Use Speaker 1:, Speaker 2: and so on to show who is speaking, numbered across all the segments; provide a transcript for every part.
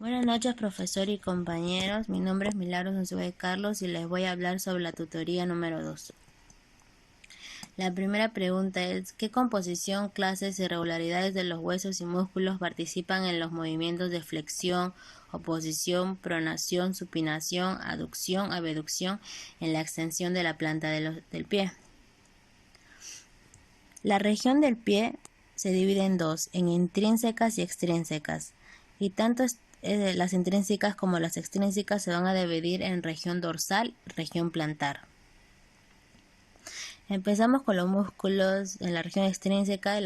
Speaker 1: Buenas noches, profesor y compañeros. Mi nombre es Milagros Unzué Carlos y les voy a hablar sobre la tutoría número 2. La primera pregunta es: ¿qué composición, clases y regularidades de los huesos y músculos participan en los movimientos de flexión, oposición, pronación, supinación, aducción, abducción en la extensión de la planta del pie? La región del pie se divide en dos, en intrínsecas y extrínsecas, y tanto las intrínsecas como las extrínsecas se van a dividir en región dorsal y región plantar. Empezamos con los músculos en la región extrínseca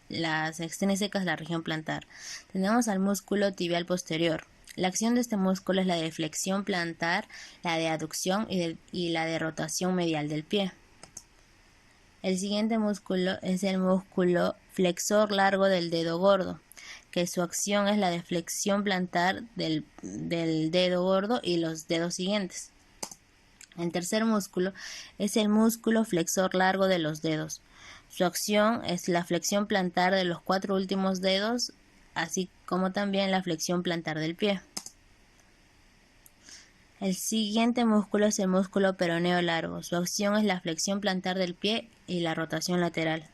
Speaker 1: las extrínsecas, la región plantar. Tenemos al músculo tibial posterior. La acción de este músculo es la de flexión plantar, la de aducción y la de rotación medial del pie. El siguiente músculo es el músculo flexor largo del dedo gordo, que su acción es la de flexión plantar del dedo gordo y los dedos siguientes. El tercer músculo es el músculo flexor largo de los dedos. Su acción es la flexión plantar de los 4 últimos dedos, así como también la flexión plantar del pie. El siguiente músculo es el músculo peroneo largo. Su acción es la flexión plantar del pie y la rotación lateral.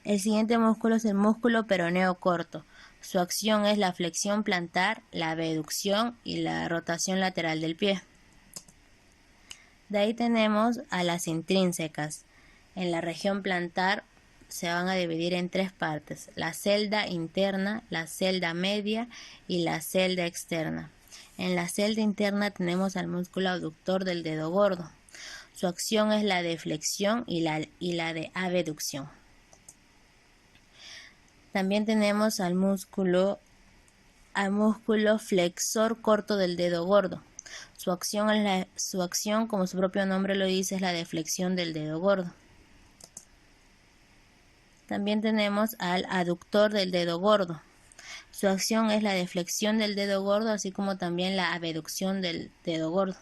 Speaker 1: El siguiente músculo es el músculo peroneo corto. Su acción es la flexión plantar, la abducción y la rotación lateral del pie. De ahí tenemos a las intrínsecas. En la región plantar se van a dividir en 3 partes: la celda interna, la celda media y la celda externa. En la celda interna tenemos al músculo abductor del dedo gordo. Su acción es la de flexión y la de abducción. También tenemos al músculo flexor corto del dedo gordo. Su acción, como su propio nombre lo dice, es la de flexión del dedo gordo. También tenemos al aductor del dedo gordo. Su acción es la de flexión del dedo gordo, así como también la abducción del dedo gordo.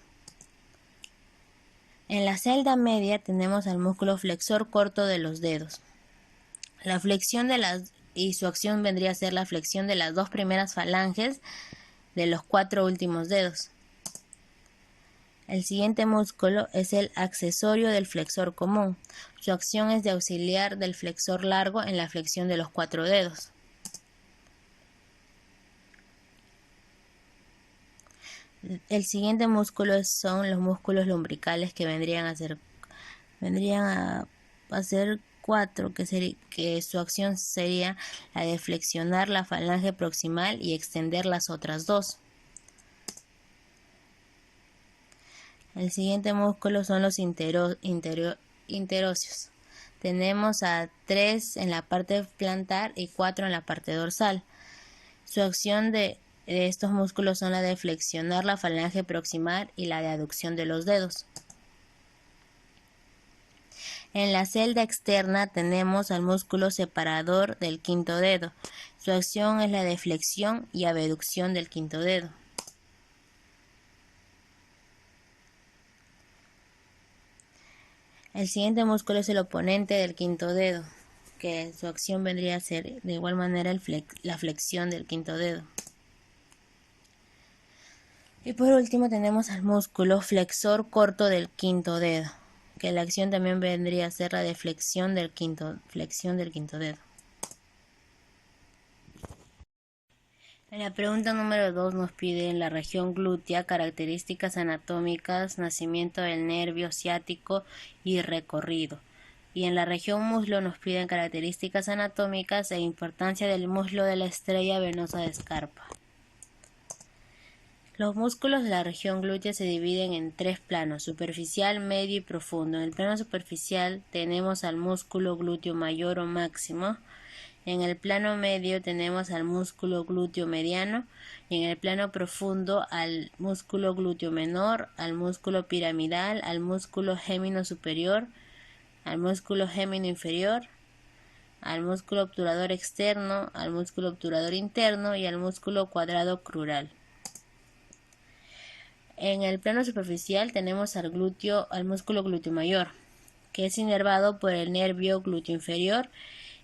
Speaker 1: En la celda media tenemos al músculo flexor corto de los dedos. La flexión y su acción vendría a ser la flexión de las 2 primeras falanges de los 4 últimos dedos. El siguiente músculo es el accesorio del flexor común. Su acción es de auxiliar del flexor largo en la flexión de los 4 dedos. El siguiente músculo son los músculos lumbricales, que vendrían a ser 4, que su acción sería la de flexionar la falange proximal y extender las otras 2. El siguiente músculo son los interóseos. Tenemos a 3 en la parte plantar y 4 en la parte dorsal. Su acción de estos músculos son la de flexionar la falange proximal y la de aducción de los dedos. En la celda externa tenemos al músculo separador del quinto dedo. Su acción es la de flexión y abducción del quinto dedo. El siguiente músculo es el oponente del quinto dedo, que su acción vendría a ser de igual manera la flexión del quinto dedo. Y por último tenemos al músculo flexor corto del quinto dedo, que la acción también vendría a ser la de flexión del quinto dedo. En la pregunta número 2 nos pide en la región glútea características anatómicas, nacimiento del nervio ciático y recorrido. Y en la región muslo nos piden características anatómicas e importancia del muslo de la estrella venosa de Scarpa. Los músculos de la región glútea se dividen en 3 planos: superficial, medio y profundo. En el plano superficial tenemos al músculo glúteo mayor o máximo. En el plano medio tenemos al músculo glúteo mediano y en el plano profundo al músculo glúteo menor, al músculo piramidal, al músculo gémino superior, al músculo gémino inferior, al músculo obturador externo, al músculo obturador interno y al músculo cuadrado crural. En el plano superficial tenemos al músculo glúteo mayor, que es inervado por el nervio glúteo inferior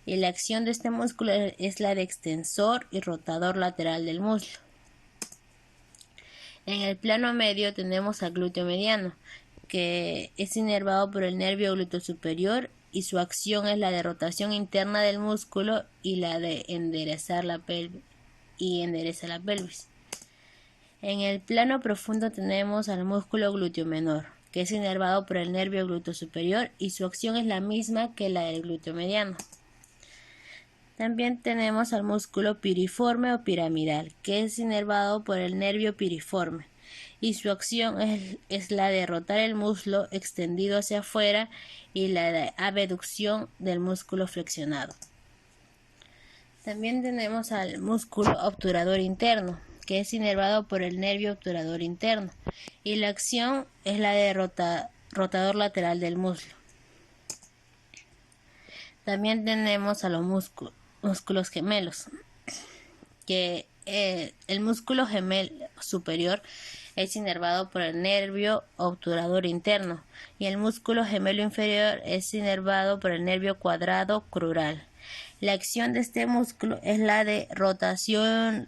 Speaker 1: y la acción de este músculo es la de extensor y rotador lateral del muslo. En el plano medio tenemos al glúteo mediano, que es inervado por el nervio glúteo superior y su acción es la de rotación interna del músculo y la de enderezar la pelvis endereza la pelvis. En el plano profundo tenemos al músculo glúteo menor, que es inervado por el nervio glúteo superior y su acción es la misma que la del glúteo mediano. También tenemos al músculo piriforme o piramidal, que es inervado por el nervio piriforme y su acción es la de rotar el muslo extendido hacia afuera y la de abducción del músculo flexionado. También tenemos al músculo obturador interno, que es inervado por el nervio obturador interno y la acción es la de rotador lateral del muslo. También tenemos a los músculos gemelos, que el músculo gemelo superior es inervado por el nervio obturador interno y el músculo gemelo inferior es inervado por el nervio cuadrado crural. La acción de este músculo es la de rotación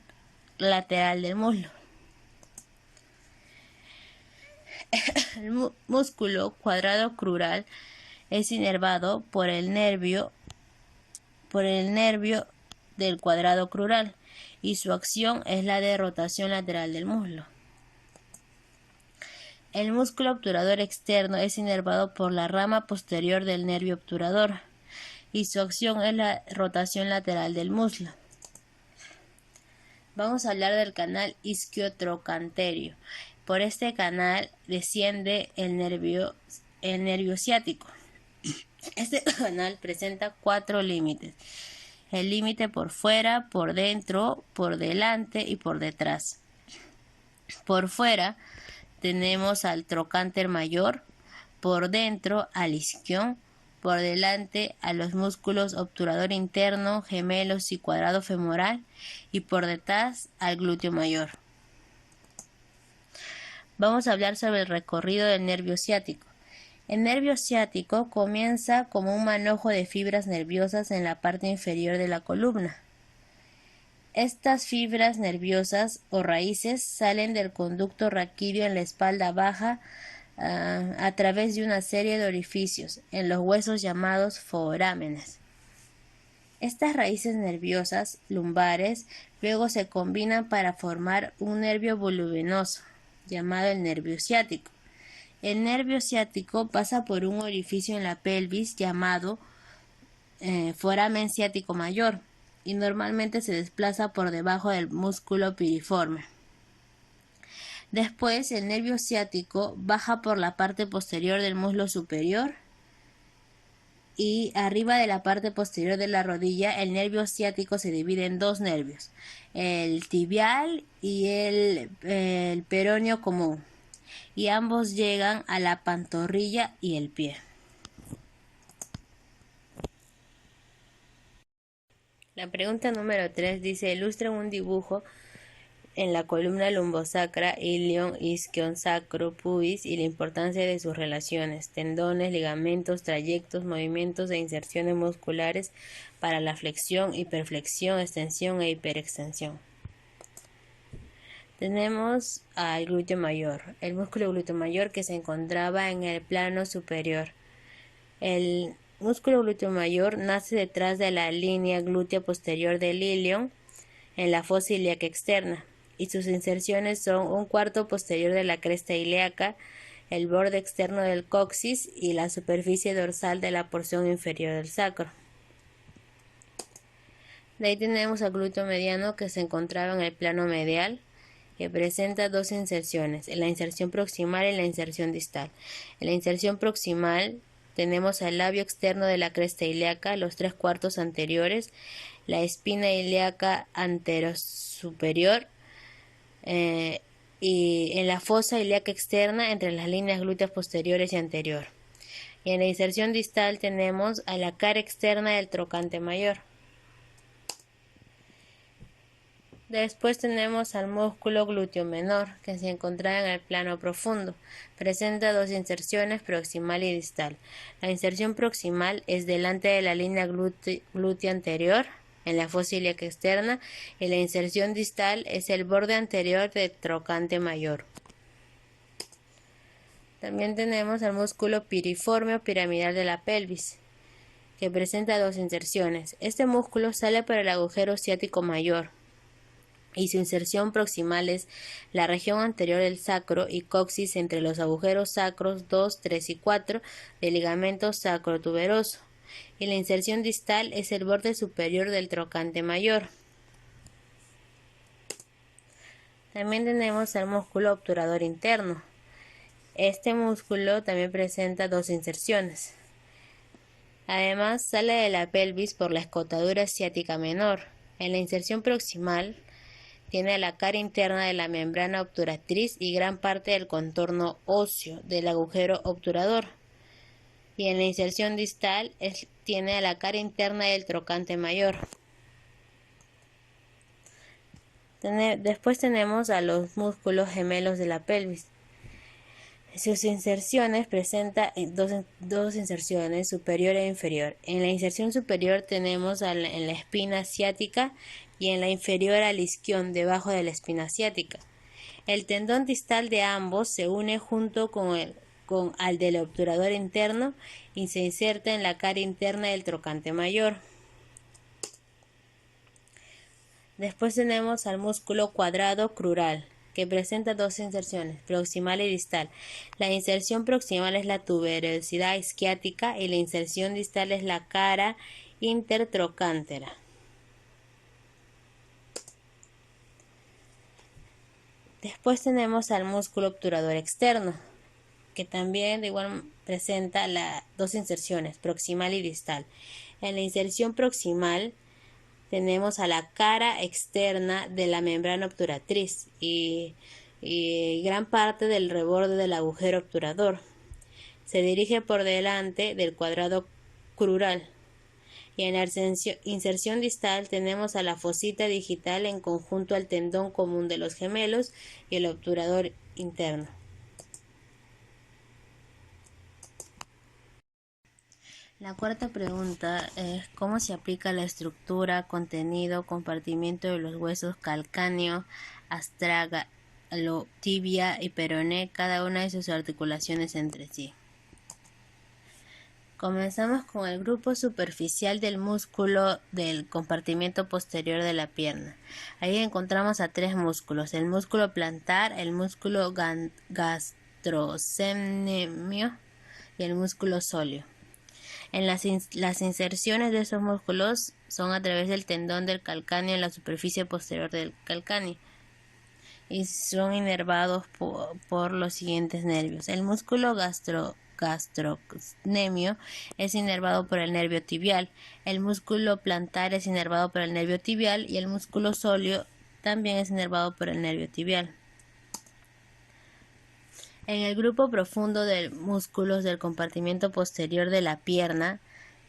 Speaker 1: lateral del muslo. El músculo cuadrado crural es inervado por el nervio del cuadrado crural y su acción es la de rotación lateral del muslo. El músculo obturador externo es inervado por la rama posterior del nervio obturador y su acción es la rotación lateral del muslo. Vamos a hablar del canal isquiotrocántereo. Por este canal desciende el nervio ciático. Este canal presenta 4 límites. El límite por fuera, por dentro, por delante y por detrás. Por fuera tenemos al trocánter mayor, por dentro al isquion, por delante a los músculos obturador interno, gemelos y cuadrado femoral y por detrás al glúteo mayor. Vamos a hablar sobre el recorrido del nervio ciático. El nervio ciático comienza como un manojo de fibras nerviosas en la parte inferior de la columna. Estas fibras nerviosas o raíces salen del conducto raquídeo en la espalda baja a través de una serie de orificios en los huesos llamados forámenes. Estas raíces nerviosas lumbares luego se combinan para formar un nervio voluminoso llamado el nervio ciático. El nervio ciático pasa por un orificio en la pelvis llamado foramen ciático mayor y normalmente se desplaza por debajo del músculo piriforme. Después, el nervio ciático baja por la parte posterior del muslo superior y arriba de la parte posterior de la rodilla, el nervio ciático se divide en 2 nervios, el tibial y el peroneo común, y ambos llegan a la pantorrilla y el pie. La pregunta número 3 dice: ilustra un dibujo en la columna lumbosacra, ilion, isquion, sacro, pubis y la importancia de sus relaciones, tendones, ligamentos, trayectos, movimientos e inserciones musculares para la flexión, hiperflexión, extensión e hiperextensión. Tenemos al glúteo mayor, el músculo glúteo mayor que se encontraba en el plano superior. El músculo glúteo mayor nace detrás de la línea glútea posterior del ilion en la fosa ilíaca externa y sus inserciones son un cuarto posterior de la cresta ilíaca, el borde externo del coxis y la superficie dorsal de la porción inferior del sacro. De ahí tenemos al glúteo mediano que se encontraba en el plano medial, que presenta 2 inserciones, la inserción proximal y la inserción distal. En la inserción proximal tenemos al labio externo de la cresta ilíaca, los 3 cuartos anteriores, la espina ilíaca anterosuperior y en la fosa ilíaca externa entre las líneas glúteas posteriores y anterior. Y en la inserción distal tenemos a la cara externa del trocánter mayor. Después tenemos al músculo glúteo menor, que se encuentra en el plano profundo. Presenta dos inserciones, proximal y distal. La inserción proximal es delante de la línea glútea anterior, en la fosa ilíaca externa, y la inserción distal es el borde anterior del trocante mayor. También tenemos el músculo piriforme o piramidal de la pelvis, que presenta dos inserciones. Este músculo sale por el agujero ciático mayor, y su inserción proximal es la región anterior del sacro y coxis entre los agujeros sacros 2, 3 y 4 del ligamento sacrotuberoso, y la inserción distal es el borde superior del trocante mayor. También tenemos el músculo obturador interno. Este músculo también presenta dos inserciones. Además, sale de la pelvis por la escotadura ciática menor. En la inserción proximal tiene la cara interna de la membrana obturatriz y gran parte del contorno óseo del agujero obturador. Y en la inserción distal tiene a la cara interna del trocante mayor. Después tenemos a los músculos gemelos de la pelvis. Sus inserciones presenta dos inserciones, superior e inferior. En la inserción superior tenemos en la espina ciática y en la inferior al isquion, debajo de la espina ciática. El tendón distal de ambos se une junto al del obturador interno y se inserta en la cara interna del trocante mayor. Después tenemos al músculo cuadrado crural, que presenta dos inserciones, proximal y distal. La inserción proximal es la tuberosidad isquiática y la inserción distal es la cara intertrocántera. Después tenemos al músculo obturador externo, que también de igual presenta dos inserciones, proximal y distal. En la inserción proximal tenemos a la cara externa de la membrana obturatriz y gran parte del reborde del agujero obturador. Se dirige por delante del cuadrado crural. Y en la inserción distal tenemos a la fosita digital en conjunto al tendón común de los gemelos y el obturador interno. La cuarta pregunta es ¿cómo se aplica la estructura, contenido, compartimiento de los huesos calcáneo, astrágalo, tibia y peroné, cada una de sus articulaciones entre sí? Comenzamos con el grupo superficial del músculo del compartimiento posterior de la pierna. Ahí encontramos a tres músculos, el músculo plantar, el músculo gastrocnemio y el músculo sóleo. Las inserciones de esos músculos son a través del tendón del calcáneo en la superficie posterior del calcáneo y son inervados por los siguientes nervios. El músculo gastrocnemio es inervado por el nervio tibial, el músculo plantar es inervado por el nervio tibial y el músculo sóleo también es inervado por el nervio tibial. En el grupo profundo de músculos del compartimiento posterior de la pierna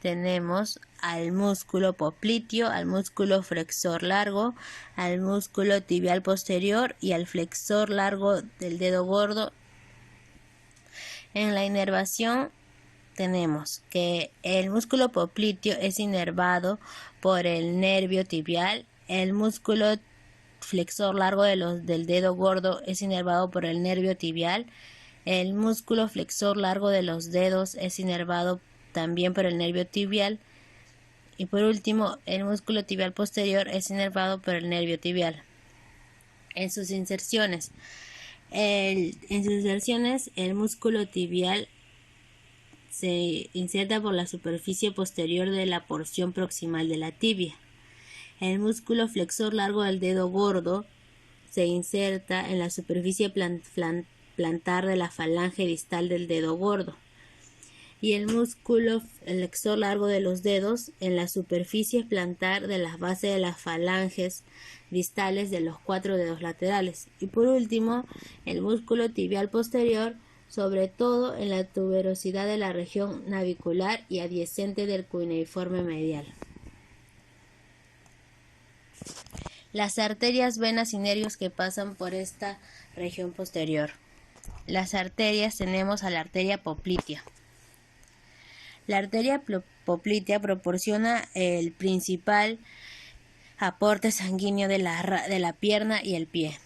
Speaker 1: tenemos al músculo popliteo, al músculo flexor largo, al músculo tibial posterior y al flexor largo del dedo gordo. En la inervación tenemos que el músculo popliteo es inervado por el nervio tibial, el músculo flexor largo del dedo gordo es inervado por el nervio tibial, el músculo flexor largo de los dedos es inervado también por el nervio tibial y por último el músculo tibial posterior es inervado por el nervio tibial. En sus inserciones el músculo tibial se inserta por la superficie posterior de la porción proximal de la tibia. El músculo flexor largo del dedo gordo se inserta en la superficie plantar de la falange distal del dedo gordo. Y el músculo flexor largo de los dedos en la superficie plantar de las bases de las falanges distales de los 4 dedos laterales. Y por último, el músculo tibial posterior, sobre todo en la tuberosidad de la región navicular y adyacente del cuneiforme medial. Las arterias, venas y nervios que pasan por esta región posterior. Las arterias tenemos a la arteria poplitea. La arteria poplitea proporciona el principal aporte sanguíneo de la pierna y el pie.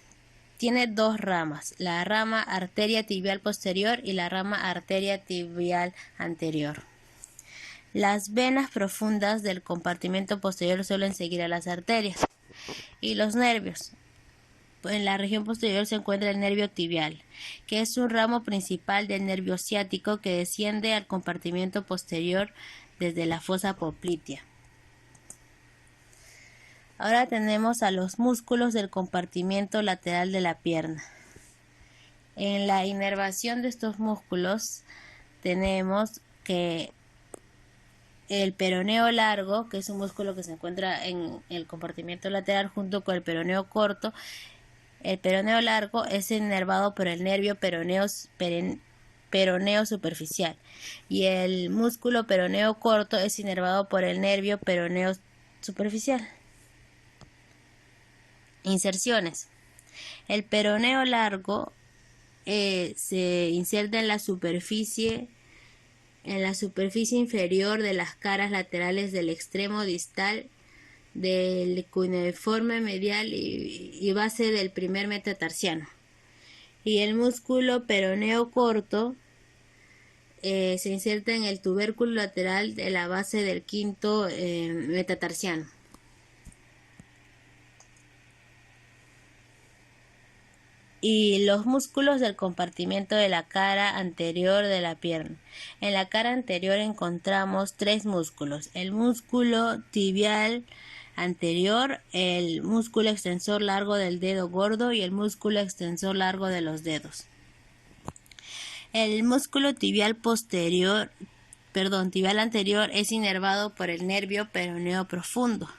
Speaker 1: Tiene dos ramas, la rama arteria tibial posterior y la rama arteria tibial anterior. Las venas profundas del compartimento posterior suelen seguir a las arterias. Y los nervios. En la región posterior se encuentra el nervio tibial, que es un ramo principal del nervio ciático que desciende al compartimento posterior desde la fosa poplitea. Ahora tenemos a los músculos del compartimento lateral de la pierna. En la inervación de estos músculos tenemos que el peroneo largo, que es un músculo que se encuentra en el compartimento lateral junto con el peroneo corto. El peroneo largo es inervado por el nervio peroneo superficial y el músculo peroneo corto es inervado por el nervio peroneo superficial. Inserciones. El peroneo largo se inserta en la superficie inferior de las caras laterales del extremo distal del cuneiforme medial y base del primer metatarsiano. Y el músculo peroneo corto se inserta en el tubérculo lateral de la base del quinto metatarsiano. Y los músculos del compartimento de la cara anterior de la pierna. En la cara anterior encontramos tres músculos: el músculo tibial anterior, el músculo extensor largo del dedo gordo y el músculo extensor largo de los dedos. El músculo tibial anterior es inervado por el nervio peroneo profundo.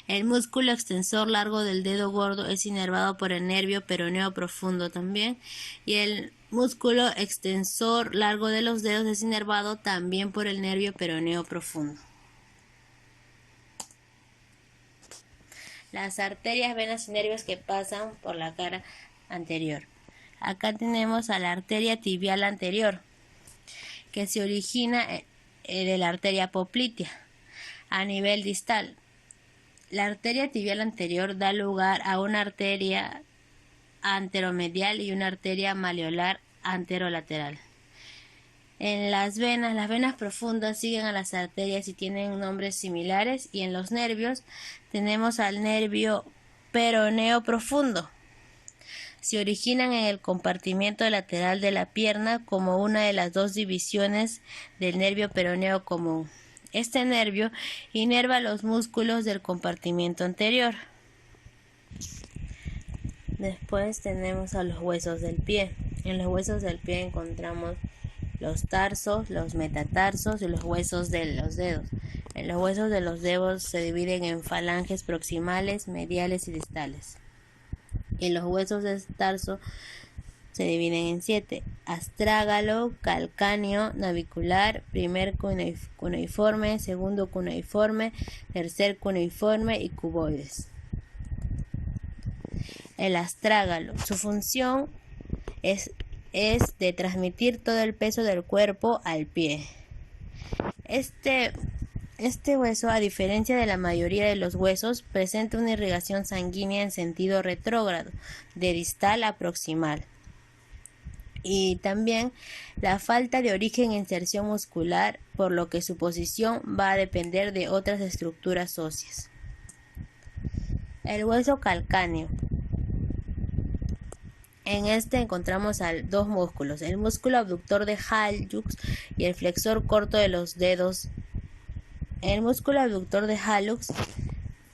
Speaker 1: El músculo extensor largo del dedo gordo es inervado por el nervio peroneo profundo también. Y el músculo extensor largo de los dedos es inervado también por el nervio peroneo profundo. Las arterias, venas y nervios que pasan por la cara anterior. Acá tenemos a la arteria tibial anterior, que se origina de la arteria poplitea a nivel distal. La arteria tibial anterior da lugar a una arteria anteromedial y una arteria maleolar anterolateral. En las venas profundas siguen a las arterias y tienen nombres similares, y en los nervios tenemos al nervio peroneo profundo. Se originan en el compartimento lateral de la pierna como una de las dos divisiones del nervio peroneo común. Este nervio inerva los músculos del compartimento anterior. Después tenemos a los huesos del pie. En los huesos del pie encontramos los tarsos, los metatarsos y los huesos de los dedos. En los huesos de los dedos se dividen en falanges proximales, mediales y distales. En los huesos del tarso se dividen en 7: astrágalo, calcáneo, navicular, primer cuneiforme, segundo cuneiforme, tercer cuneiforme y cuboides. El astrágalo, su función es de transmitir todo el peso del cuerpo al pie. Este hueso, a diferencia de la mayoría de los huesos, presenta una irrigación sanguínea en sentido retrógrado, de distal a proximal. Y también la falta de origen e inserción muscular, por lo que su posición va a depender de otras estructuras óseas. El hueso calcáneo. En este encontramos dos músculos, el músculo abductor de hallux y el flexor corto de los dedos. El músculo abductor de hallux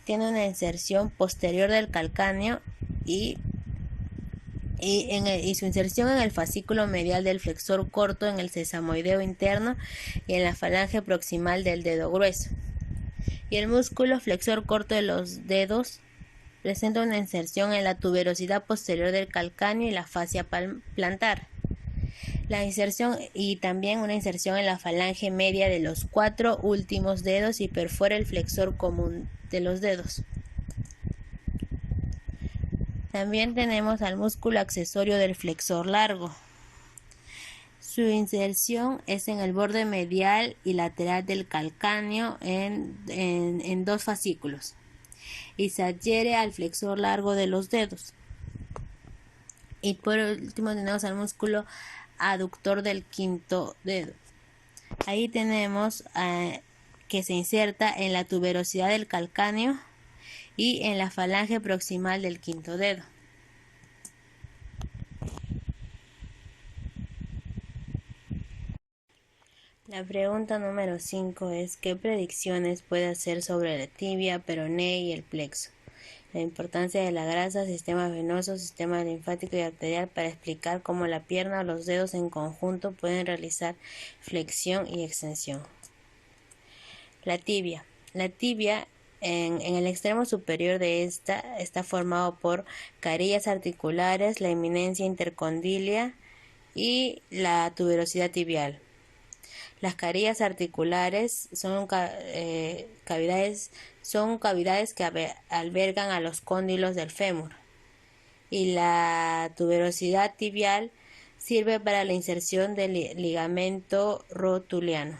Speaker 1: tiene una inserción posterior del calcáneo y su inserción en el fascículo medial del flexor corto, en el sesamoideo interno y en la falange proximal del dedo grueso. Y el músculo flexor corto de los dedos presenta una inserción en la tuberosidad posterior del calcáneo y la fascia plantar. La inserción y también una inserción en la falange media de los 4 últimos dedos y perfora el flexor común de los dedos. También tenemos al músculo accesorio del flexor largo. Su inserción es en el borde medial y lateral del calcáneo en dos fascículos y se adhiere al flexor largo de los dedos. Y por último tenemos al músculo aductor del quinto dedo. Ahí tenemos que se inserta en la tuberosidad del calcáneo y en la falange proximal del quinto dedo. La pregunta número 5 es: ¿qué predicciones puede hacer sobre la tibia, peroné y el plexo? La importancia de la grasa, sistema venoso, sistema linfático y arterial para explicar cómo la pierna o los dedos en conjunto pueden realizar flexión y extensión. La tibia. La tibia en el extremo superior de esta está formado por carillas articulares, la eminencia intercondilia y la tuberosidad tibial. Las carillas articulares son cavidades que albergan a los cóndilos del fémur, y la tuberosidad tibial sirve para la inserción del ligamento rotuliano.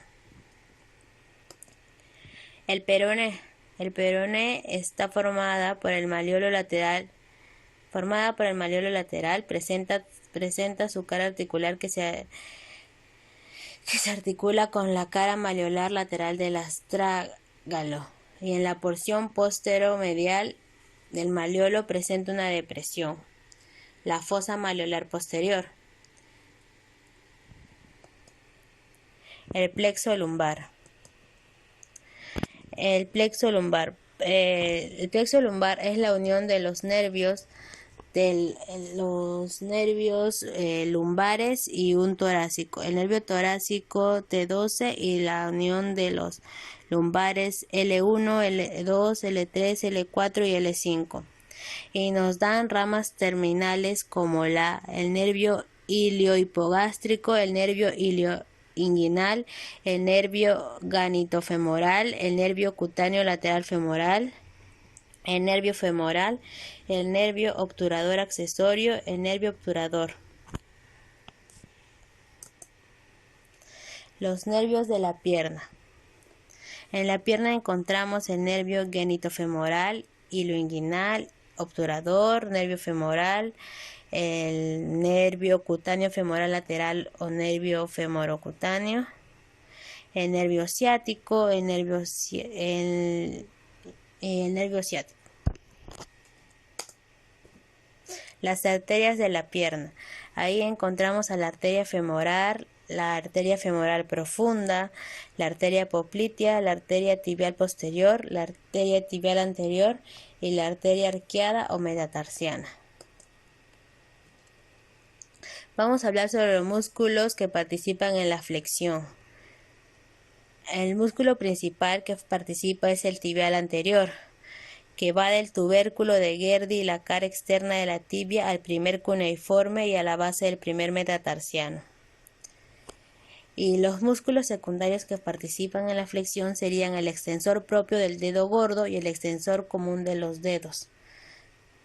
Speaker 1: El peroné. El peroné está formada por el malleolo lateral. Presenta su cara articular que se articula con la cara malleolar lateral del astrágalo, y en la porción posteromedial del malleolo presenta una depresión, la fosa malleolar posterior. El plexo lumbar. El plexo lumbar es la unión de los nervios lumbares y un torácico. El nervio torácico T12 y la unión de los lumbares L1, L2, L3, L4 y L5. Y nos dan ramas terminales como el nervio iliohipogástrico, el nervio ilioinguinal, el nervio ganitofemoral, el nervio cutáneo lateral femoral, el nervio femoral, el nervio obturador accesorio, el nervio obturador. Los nervios de la pierna. En la pierna encontramos el nervio genitofemoral, ilioinguinal, obturador, nervio femoral, el nervio cutáneo femoral lateral o nervio femorocutáneo, el nervio ciático, el nervio ciático. Las arterias de la pierna. Ahí encontramos a la arteria femoral profunda, la arteria poplitea, la arteria tibial posterior, la arteria tibial anterior y la arteria arqueada o metatarsiana. Vamos a hablar sobre los músculos que participan en la flexión. El músculo principal que participa es el tibial anterior, que va del tubérculo de Gerdi y la cara externa de la tibia al primer cuneiforme y a la base del primer metatarsiano. Y los músculos secundarios que participan en la flexión serían el extensor propio del dedo gordo y el extensor común de los dedos,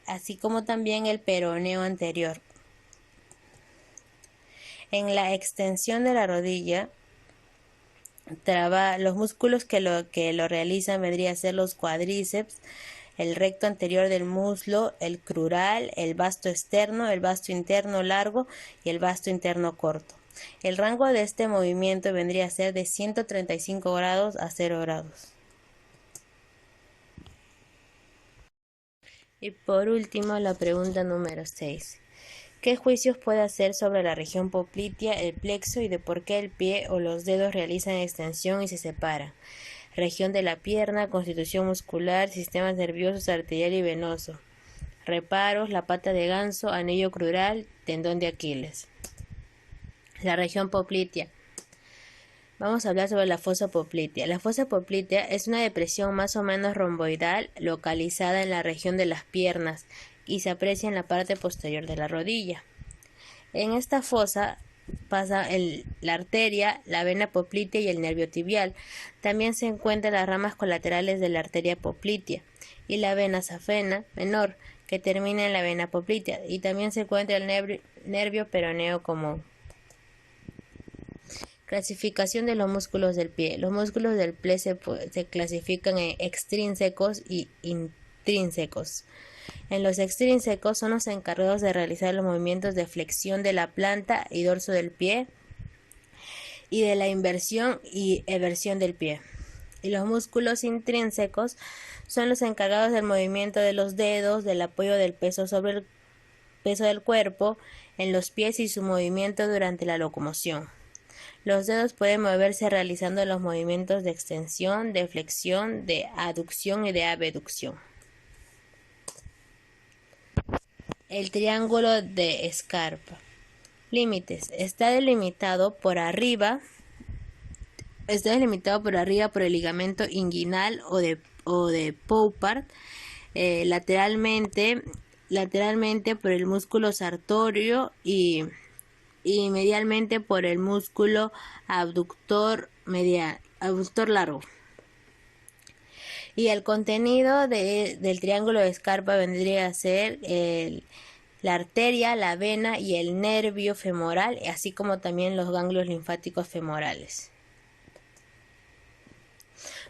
Speaker 1: así como también el peroneo anterior. En la extensión de la rodilla, los músculos que lo realizan vendrían a ser los cuádriceps, el recto anterior del muslo, el crural, el vasto externo, el vasto interno largo y el vasto interno corto. El rango de este movimiento vendría a ser de 135 grados a 0 grados. Y por último, la pregunta número 6. ¿Qué juicios puede hacer sobre la región poplitea, el plexo y de por qué el pie o los dedos realizan extensión y se separan? Región de la pierna, constitución muscular, sistemas nerviosos, arterial y venoso. Reparos, la pata de ganso, anillo crural, tendón de Aquiles. La región poplitea. Vamos a hablar sobre la fosa poplitea. La fosa poplitea es una depresión más o menos romboidal localizada en la región de las piernas y se aprecia en la parte posterior de la rodilla. En esta fosa pasa la arteria, la vena poplitea y el nervio tibial. También se encuentran las ramas colaterales de la arteria poplitea y la vena safena menor, que termina en la vena poplitea, y también se encuentra el nervio peroneo común. Clasificación de los músculos del pie. Los músculos del pie se clasifican en extrínsecos y intrínsecos. En los extrínsecos son los encargados de realizar los movimientos de flexión de la planta y dorso del pie y de la inversión y eversión del pie. Y los músculos intrínsecos son los encargados del movimiento de los dedos, del apoyo del peso sobre el peso del cuerpo en los pies y su movimiento durante la locomoción. Los dedos pueden moverse realizando los movimientos de extensión, de flexión, de aducción y de abducción. El triángulo de Scarpa. Límites. Está delimitado por arriba por el ligamento inguinal o de Poupart, lateralmente por el músculo sartorio y medialmente por el músculo abductor largo. Y el contenido del triángulo de Scarpa vendría a ser la arteria, la vena y el nervio femoral, así como también los ganglios linfáticos femorales.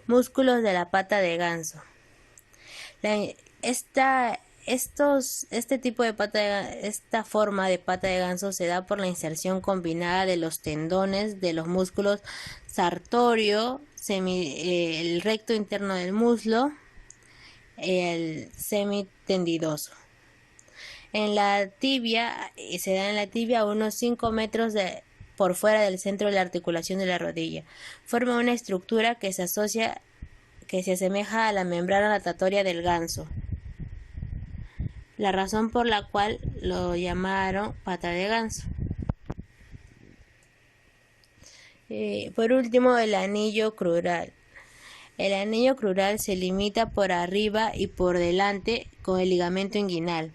Speaker 1: Músculos de la pata de ganso. Esta forma de pata de ganso se da por la inserción combinada de los tendones de los músculos sartorio, el recto interno del muslo, el semitendidoso. En la tibia, se da en la tibia a unos 5 metros por fuera del centro de la articulación de la rodilla. Forma una estructura que se asemeja a la membrana natatoria del ganso, la razón por la cual lo llamaron pata de ganso. Por último, el anillo crural. El anillo crural se limita por arriba y por delante con el ligamento inguinal,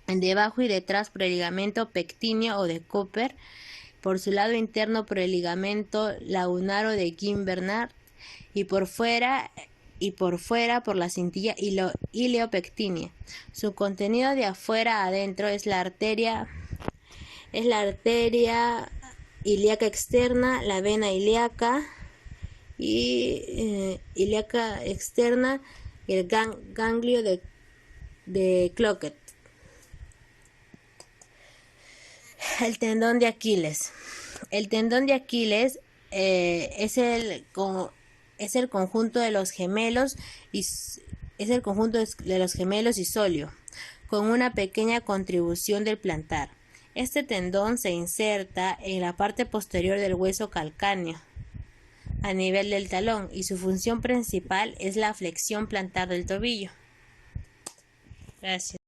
Speaker 1: debajo y detrás por el ligamento pectíneo o de Cooper, por su lado interno por el ligamento launaro de Gimbernard y por fuera por la cintilla iliopectínea. Su contenido de afuera a adentro es la arteria ilíaca externa, la vena ilíaca ilíaca externa y el ganglio de Cloquet. El tendón de Aquiles. El tendón de Aquiles es el conjunto de los gemelos y sóleo, con una pequeña contribución del plantar. Este tendón se inserta en la parte posterior del hueso calcáneo, a nivel del talón, y su función principal es la flexión plantar del tobillo. Gracias.